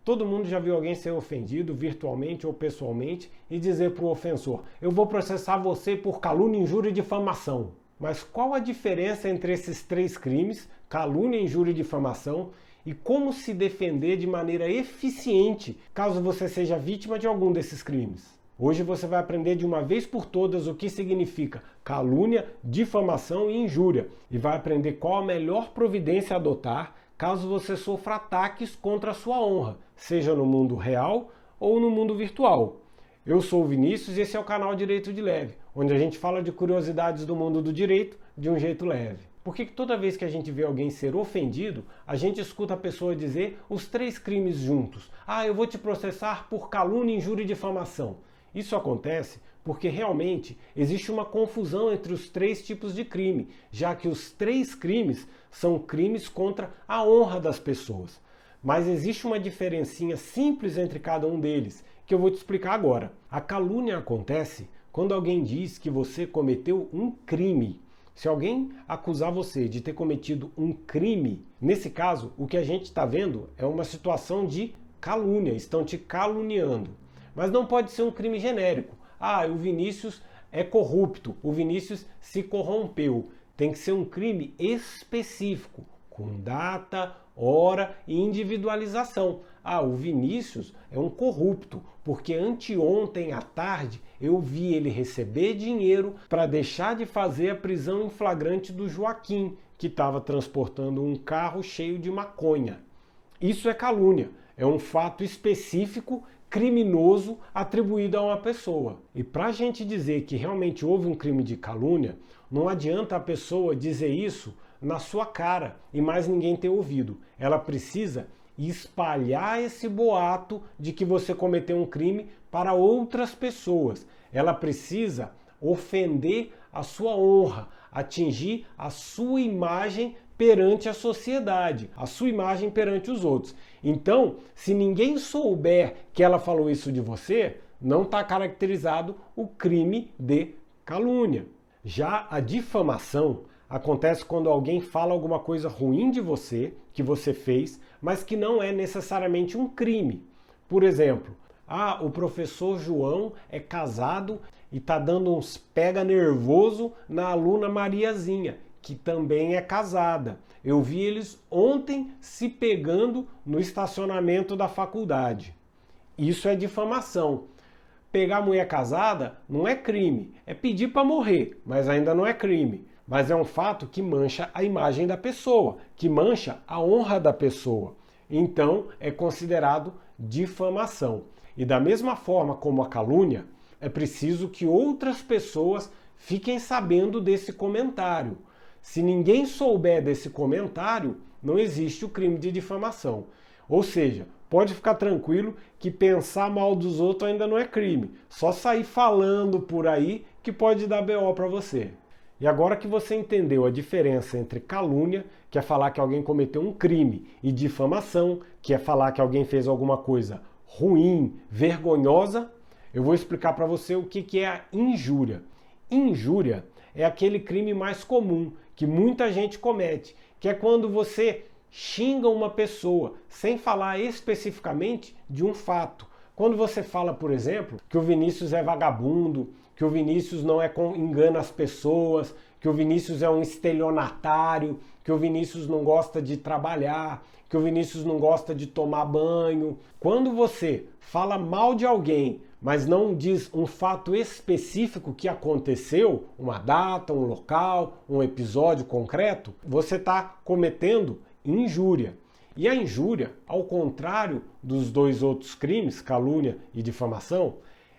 Todo mundo já viu alguém ser ofendido virtualmente ou pessoalmente e dizer para o ofensor: eu vou processar você por calúnia, injúria e difamação. Mas qual a diferença entre esses três crimes, calúnia, injúria e difamação, e como se defender de maneira eficiente caso você seja vítima de algum desses crimes? Hoje você vai aprender de uma vez por todas o que significa calúnia, difamação e injúria, e vai aprender qual a melhor providência a adotar caso você sofra ataques contra a sua honra, seja no mundo real ou no mundo virtual. Eu sou o Vinícius e esse é o canal Direito de Leve, onde a gente fala de curiosidades do mundo do direito de um jeito leve. Por que toda vez que a gente vê alguém ser ofendido, a gente escuta a pessoa dizer os três crimes juntos? Ah, eu vou te processar por calúnia, injúria e difamação. Isso acontece porque realmente existe uma confusão entre os três tipos de crime, já que os três crimes são crimes contra a honra das pessoas. Mas existe uma diferencinha simples entre cada um deles, que eu vou te explicar agora. A calúnia acontece quando alguém diz que você cometeu um crime. Se alguém acusar você de ter cometido um crime, nesse caso, o que a gente está vendo é uma situação de calúnia, estão te caluniando. Mas não pode ser um crime genérico. Ah, o Vinícius é corrupto, o Vinícius se corrompeu. Tem que ser um crime específico, com data, hora e individualização. Ah, o Vinícius é um corrupto, porque anteontem à tarde eu vi ele receber dinheiro para deixar de fazer a prisão em flagrante do Joaquim, que estava transportando um carro cheio de maconha. Isso é calúnia, é um fato específico criminoso atribuído a uma pessoa. E para a gente dizer que realmente houve um crime de calúnia, não adianta a pessoa dizer isso na sua cara e mais ninguém ter ouvido. Ela precisa espalhar esse boato de que você cometeu um crime para outras pessoas. Ela precisa ofender a sua honra, atingir a sua imagem perante a sociedade, a sua imagem perante os outros. Então, se ninguém souber que ela falou isso de você, não está caracterizado o crime de calúnia. Já a difamação acontece quando alguém fala alguma coisa ruim de você, que você fez, mas que não é necessariamente um crime. Por exemplo, o professor João é casado e está dando uns pega nervoso na aluna Mariazinha, que também é casada. Eu vi eles ontem se pegando no estacionamento da faculdade. Isso é difamação. Pegar mulher casada não é crime, é pedir para morrer, mas ainda não é crime. Mas é um fato que mancha a imagem da pessoa, que mancha a honra da pessoa. Então é considerado difamação. E da mesma forma como a calúnia, é preciso que outras pessoas fiquem sabendo desse comentário. Se ninguém souber desse comentário, não existe o crime de difamação. Ou seja, pode ficar tranquilo que pensar mal dos outros ainda não é crime. Só sair falando por aí que pode dar BO para você. E agora que você entendeu a diferença entre calúnia, que é falar que alguém cometeu um crime, e difamação, que é falar que alguém fez alguma coisa ruim, vergonhosa, eu vou explicar para você o que é a injúria. Injúria é aquele crime mais comum, que muita gente comete, que é quando você xinga uma pessoa sem falar especificamente de um fato. Quando você fala, por exemplo, que o Vinícius é vagabundo, que o Vinícius não engana as pessoas, que o Vinícius é um estelionatário, que o Vinícius não gosta de trabalhar, que o Vinícius não gosta de tomar banho. Quando você fala mal de alguém, mas não diz um fato específico que aconteceu, uma data, um local, um episódio concreto, você está cometendo injúria. E a injúria, ao contrário dos dois outros crimes, calúnia e difamação,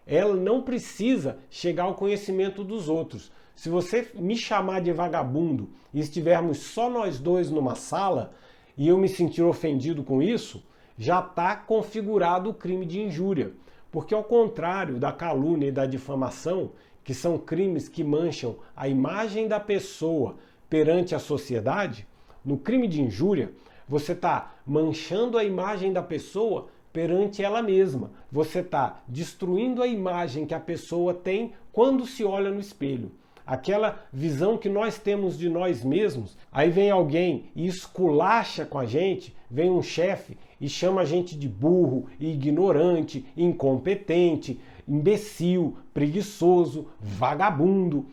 ela não precisa chegar ao conhecimento dos outros. Se você me chamar de vagabundo e estivermos só nós dois numa sala e eu me sentir ofendido com isso, já está configurado o crime de injúria. Porque ao contrário da calúnia e da difamação, que são crimes que mancham a imagem da pessoa perante a sociedade, no crime de injúria, você está manchando a imagem da pessoa perante ela mesma. Você está destruindo a imagem que a pessoa tem quando se olha no espelho. Aquela visão que nós temos de nós mesmos, aí vem alguém e esculacha com a gente, vem um chefe e chama a gente de burro, ignorante, incompetente, imbecil, preguiçoso, vagabundo.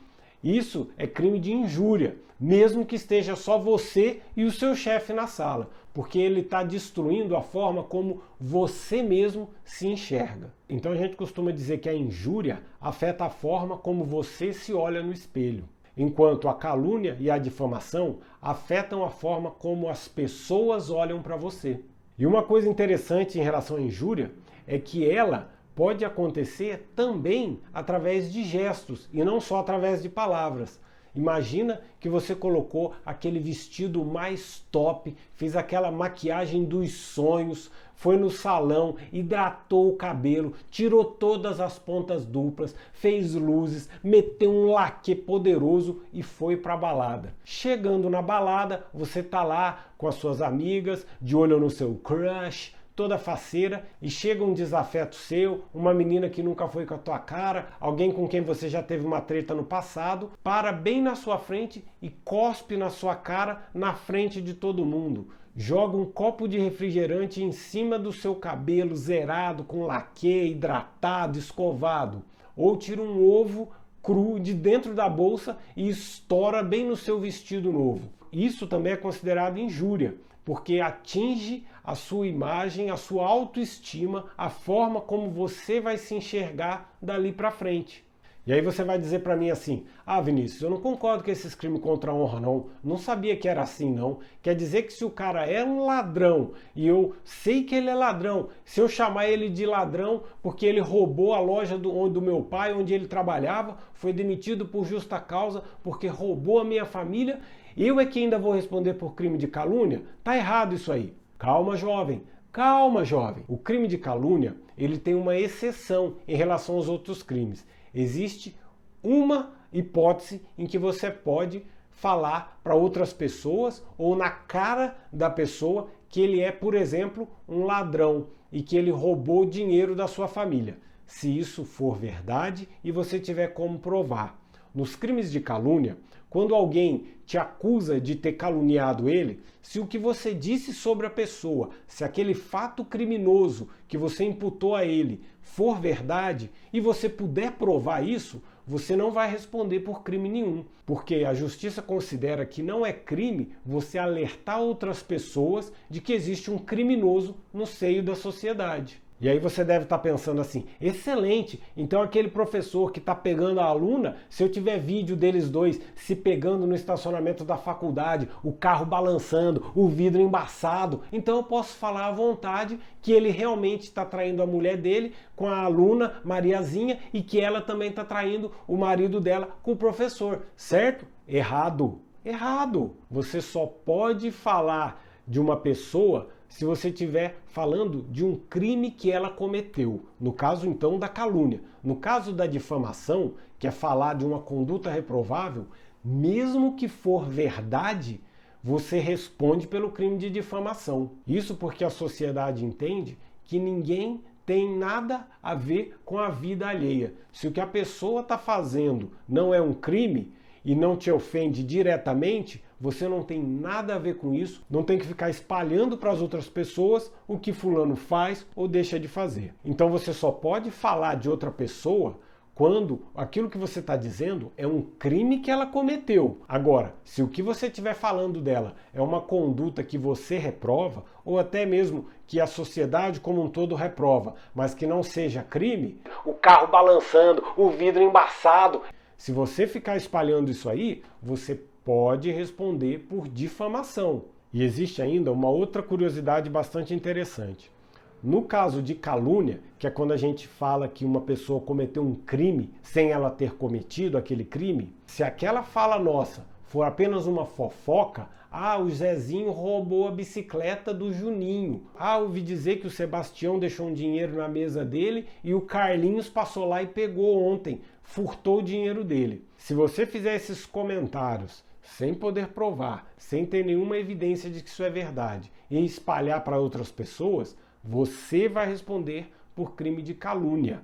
Isso é crime de injúria, mesmo que esteja só você e o seu chefe na sala, porque ele está destruindo a forma como você mesmo se enxerga. Então a gente costuma dizer que a injúria afeta a forma como você se olha no espelho, enquanto a calúnia e a difamação afetam a forma como as pessoas olham para você. E uma coisa interessante em relação à injúria é que ela pode acontecer também através de gestos e não só através de palavras. Imagina que você colocou aquele vestido mais top, fez aquela maquiagem dos sonhos, foi no salão, hidratou o cabelo, tirou todas as pontas duplas, fez luzes, meteu um laque poderoso e foi para a balada. Chegando na balada, você tá lá com as suas amigas, de olho no seu crush, toda faceira, e chega um desafeto seu, uma menina que nunca foi com a tua cara, alguém com quem você já teve uma treta no passado, para bem na sua frente e cospe na sua cara na frente de todo mundo. Joga um copo de refrigerante em cima do seu cabelo zerado, com laque, hidratado, escovado. Ou tira um ovo cru de dentro da bolsa e estoura bem no seu vestido novo. Isso também é considerado injúria, porque atinge a sua imagem, a sua autoestima, a forma como você vai se enxergar dali para frente. E aí você vai dizer para mim assim: ah, Vinícius, eu não concordo com esses crimes contra a honra não sabia que era assim não. Quer dizer que se o cara é um ladrão e eu sei que ele é ladrão, se eu chamar ele de ladrão porque ele roubou a loja do meu pai, onde ele trabalhava, foi demitido por justa causa porque roubou a minha família, eu é que ainda vou responder por crime de calúnia? Tá errado isso aí. Calma, jovem. Calma, jovem. O crime de calúnia, ele tem uma exceção em relação aos outros crimes. Existe uma hipótese em que você pode falar para outras pessoas ou na cara da pessoa que ele é, por exemplo, um ladrão e que ele roubou dinheiro da sua família. Se isso for verdade e você tiver como provar. Nos crimes de calúnia, quando alguém te acusa de ter caluniado ele, se o que você disse sobre a pessoa, se aquele fato criminoso que você imputou a ele for verdade e você puder provar isso, você não vai responder por crime nenhum, porque a justiça considera que não é crime você alertar outras pessoas de que existe um criminoso no seio da sociedade. E aí você deve estar pensando assim: excelente, então aquele professor que está pegando a aluna, se eu tiver vídeo deles dois se pegando no estacionamento da faculdade, o carro balançando, o vidro embaçado, então eu posso falar à vontade que ele realmente está traindo a mulher dele com a aluna Mariazinha e que ela também está traindo o marido dela com o professor, certo? Errado. Errado. Você só pode falar de uma pessoa se você estiver falando de um crime que ela cometeu. No caso, então, da calúnia. No caso da difamação, que é falar de uma conduta reprovável, mesmo que for verdade, você responde pelo crime de difamação. Isso porque a sociedade entende que ninguém tem nada a ver com a vida alheia. Se o que a pessoa está fazendo não é um crime e não te ofende diretamente, você não tem nada a ver com isso, não tem que ficar espalhando para as outras pessoas o que fulano faz ou deixa de fazer. Então você só pode falar de outra pessoa quando aquilo que você está dizendo é um crime que ela cometeu. Agora, se o que você estiver falando dela é uma conduta que você reprova, ou até mesmo que a sociedade como um todo reprova, mas que não seja crime, o carro balançando, o vidro embaçado, se você ficar espalhando isso aí, você pode responder por difamação. E existe ainda uma outra curiosidade bastante interessante. No caso de calúnia, que é quando a gente fala que uma pessoa cometeu um crime sem ela ter cometido aquele crime, se aquela fala nossa for apenas uma fofoca, o Zezinho roubou a bicicleta do Juninho. Ouvi dizer que o Sebastião deixou um dinheiro na mesa dele e o Carlinhos passou lá e pegou ontem, furtou o dinheiro dele. Se você fizer esses comentários sem poder provar, sem ter nenhuma evidência de que isso é verdade, e espalhar para outras pessoas, você vai responder por crime de calúnia.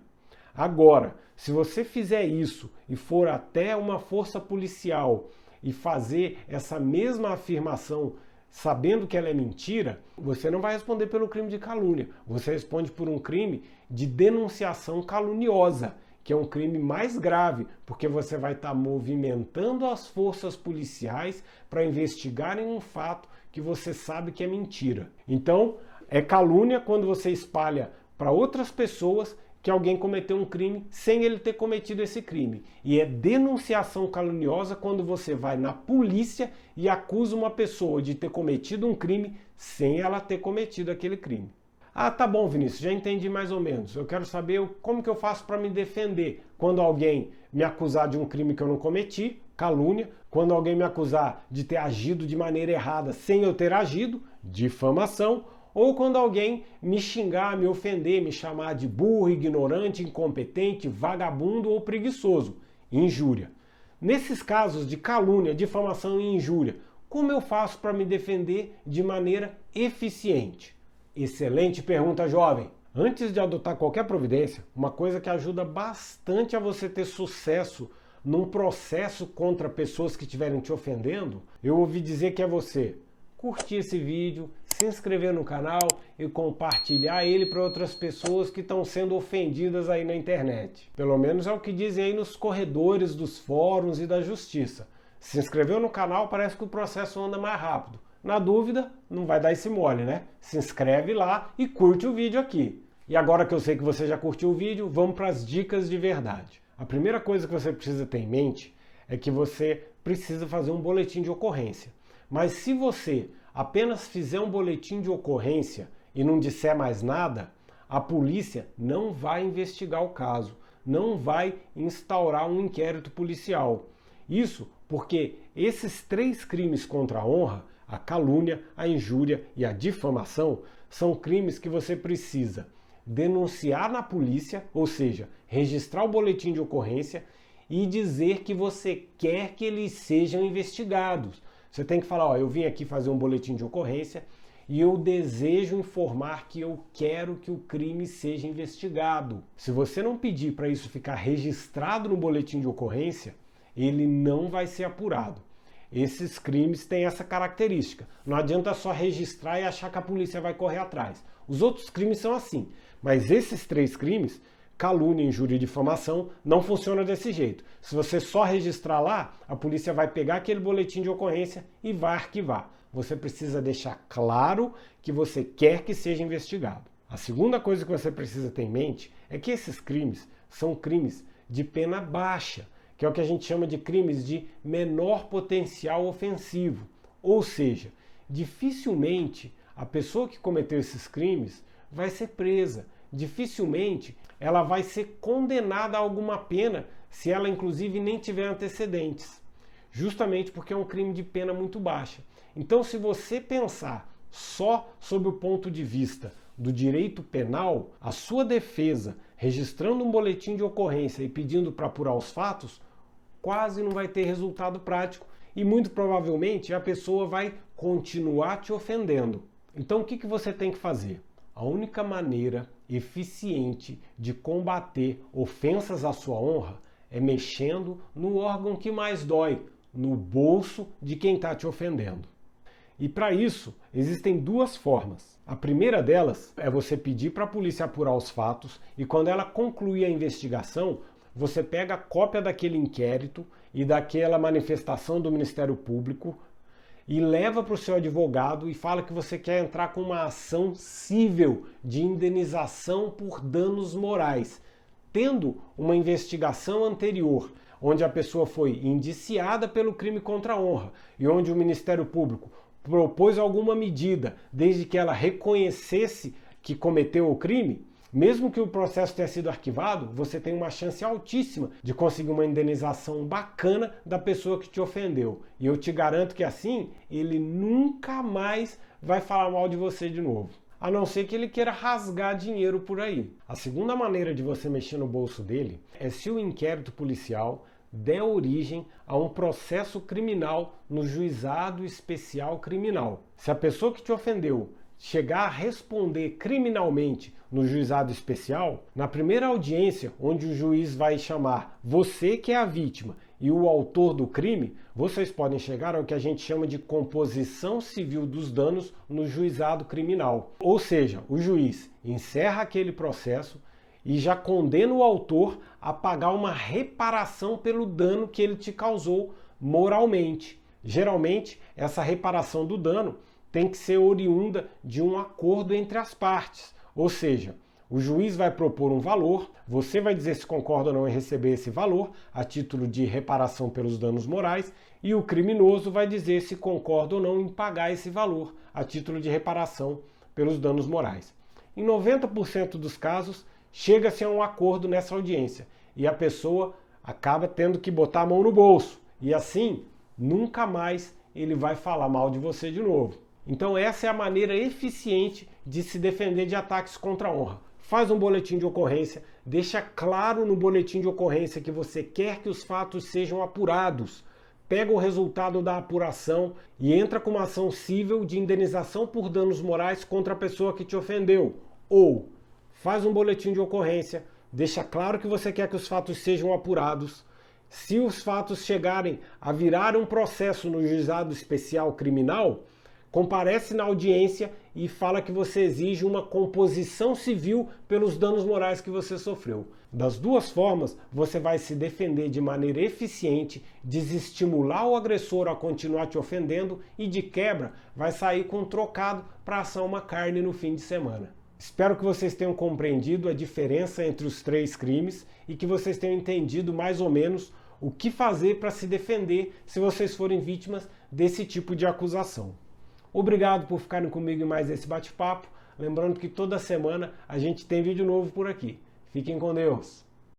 Agora, se você fizer isso e for até uma força policial e fazer essa mesma afirmação sabendo que ela é mentira, você não vai responder pelo crime de calúnia, você responde por um crime de denunciação caluniosa, que é um crime mais grave, porque você vai estar movimentando as forças policiais para investigarem um fato que você sabe que é mentira. Então, é calúnia quando você espalha para outras pessoas que alguém cometeu um crime sem ele ter cometido esse crime. E é denunciação caluniosa quando você vai na polícia e acusa uma pessoa de ter cometido um crime sem ela ter cometido aquele crime. Ah, tá bom, Vinícius, já entendi mais ou menos. Eu quero saber como que eu faço para me defender quando alguém me acusar de um crime que eu não cometi, calúnia, quando alguém me acusar de ter agido de maneira errada sem eu ter agido, difamação, ou quando alguém me xingar, me ofender, me chamar de burro, ignorante, incompetente, vagabundo ou preguiçoso, injúria. Nesses casos de calúnia, difamação e injúria, como eu faço para me defender de maneira eficiente? Excelente pergunta, jovem! Antes de adotar qualquer providência, uma coisa que ajuda bastante a você ter sucesso num processo contra pessoas que estiverem te ofendendo, eu ouvi dizer que é você curtir esse vídeo, se inscrever no canal e compartilhar ele para outras pessoas que estão sendo ofendidas aí na internet. Pelo menos é o que dizem aí nos corredores dos fóruns e da justiça. Se inscreveu no canal, parece que o processo anda mais rápido. Na dúvida, não vai dar esse mole, né? Se inscreve lá e curte o vídeo aqui. E agora que eu sei que você já curtiu o vídeo, vamos para as dicas de verdade. A primeira coisa que você precisa ter em mente é que você precisa fazer um boletim de ocorrência. Mas se você apenas fizer um boletim de ocorrência e não disser mais nada, a polícia não vai investigar o caso, não vai instaurar um inquérito policial. Isso porque esses 3 crimes contra a honra, a calúnia, a injúria e a difamação, são crimes que você precisa denunciar na polícia, ou seja, registrar o boletim de ocorrência e dizer que você quer que eles sejam investigados. Você tem que falar, ó, eu vim aqui fazer um boletim de ocorrência e eu desejo informar que eu quero que o crime seja investigado. Se você não pedir para isso ficar registrado no boletim de ocorrência, ele não vai ser apurado. Esses crimes têm essa característica. Não adianta só registrar e achar que a polícia vai correr atrás. Os outros crimes são assim, mas esses 3 crimes, calúnia, injúria e difamação, não funciona desse jeito. Se você só registrar lá, a polícia vai pegar aquele boletim de ocorrência e vai arquivar. Você precisa deixar claro que você quer que seja investigado. A segunda coisa que você precisa ter em mente é que esses crimes são crimes de pena baixa, que é o que a gente chama de crimes de menor potencial ofensivo. Ou seja, dificilmente a pessoa que cometeu esses crimes vai ser presa. Dificilmente ela vai ser condenada a alguma pena se ela inclusive nem tiver antecedentes. Justamente porque é um crime de pena muito baixa. Então, se você pensar só sob o ponto de vista do direito penal, a sua defesa, registrando um boletim de ocorrência e pedindo para apurar os fatos, quase não vai ter resultado prático e muito provavelmente a pessoa vai continuar te ofendendo. Então, o que você tem que fazer? A única maneira eficiente de combater ofensas à sua honra é mexendo no órgão que mais dói, no bolso de quem está te ofendendo. E para isso, existem 2 formas. A primeira delas é você pedir para a polícia apurar os fatos e quando ela concluir a investigação, você pega a cópia daquele inquérito e daquela manifestação do Ministério Público e leva para o seu advogado e fala que você quer entrar com uma ação cível de indenização por danos morais, tendo uma investigação anterior, onde a pessoa foi indiciada pelo crime contra a honra e onde o Ministério Público propôs alguma medida, desde que ela reconhecesse que cometeu o crime. Mesmo que o processo tenha sido arquivado, você tem uma chance altíssima de conseguir uma indenização bacana da pessoa que te ofendeu. E eu te garanto que assim, ele nunca mais vai falar mal de você de novo. A não ser que ele queira rasgar dinheiro por aí. A segunda maneira de você mexer no bolso dele é se o inquérito policial der origem a um processo criminal no juizado especial criminal. Se a pessoa que te ofendeu chegar a responder criminalmente no juizado especial, na primeira audiência, onde o juiz vai chamar você que é a vítima e o autor do crime, vocês podem chegar ao que a gente chama de composição civil dos danos no juizado criminal. Ou seja, o juiz encerra aquele processo e já condena o autor a pagar uma reparação pelo dano que ele te causou moralmente. Geralmente, essa reparação do dano tem que ser oriunda de um acordo entre as partes. Ou seja, o juiz vai propor um valor, você vai dizer se concorda ou não em receber esse valor, a título de reparação pelos danos morais, e o criminoso vai dizer se concorda ou não em pagar esse valor, a título de reparação pelos danos morais. Em 90% dos casos, chega-se a um acordo nessa audiência, e a pessoa acaba tendo que botar a mão no bolso, e assim, nunca mais ele vai falar mal de você de novo. Então essa é a maneira eficiente de se defender de ataques contra a honra. Faz um boletim de ocorrência, deixa claro no boletim de ocorrência que você quer que os fatos sejam apurados. Pega o resultado da apuração e entra com uma ação civil de indenização por danos morais contra a pessoa que te ofendeu. Ou faz um boletim de ocorrência, deixa claro que você quer que os fatos sejam apurados. Se os fatos chegarem a virar um processo no juizado especial criminal, comparece na audiência e fala que você exige uma composição civil pelos danos morais que você sofreu. Das duas formas, você vai se defender de maneira eficiente, desestimular o agressor a continuar te ofendendo e, de quebra, vai sair com um trocado para assar uma carne no fim de semana. Espero que vocês tenham compreendido a diferença entre os três crimes e que vocês tenham entendido mais ou menos o que fazer para se defender se vocês forem vítimas desse tipo de acusação. Obrigado por ficarem comigo em mais esse bate-papo. Lembrando que toda semana a gente tem vídeo novo por aqui. Fiquem com Deus!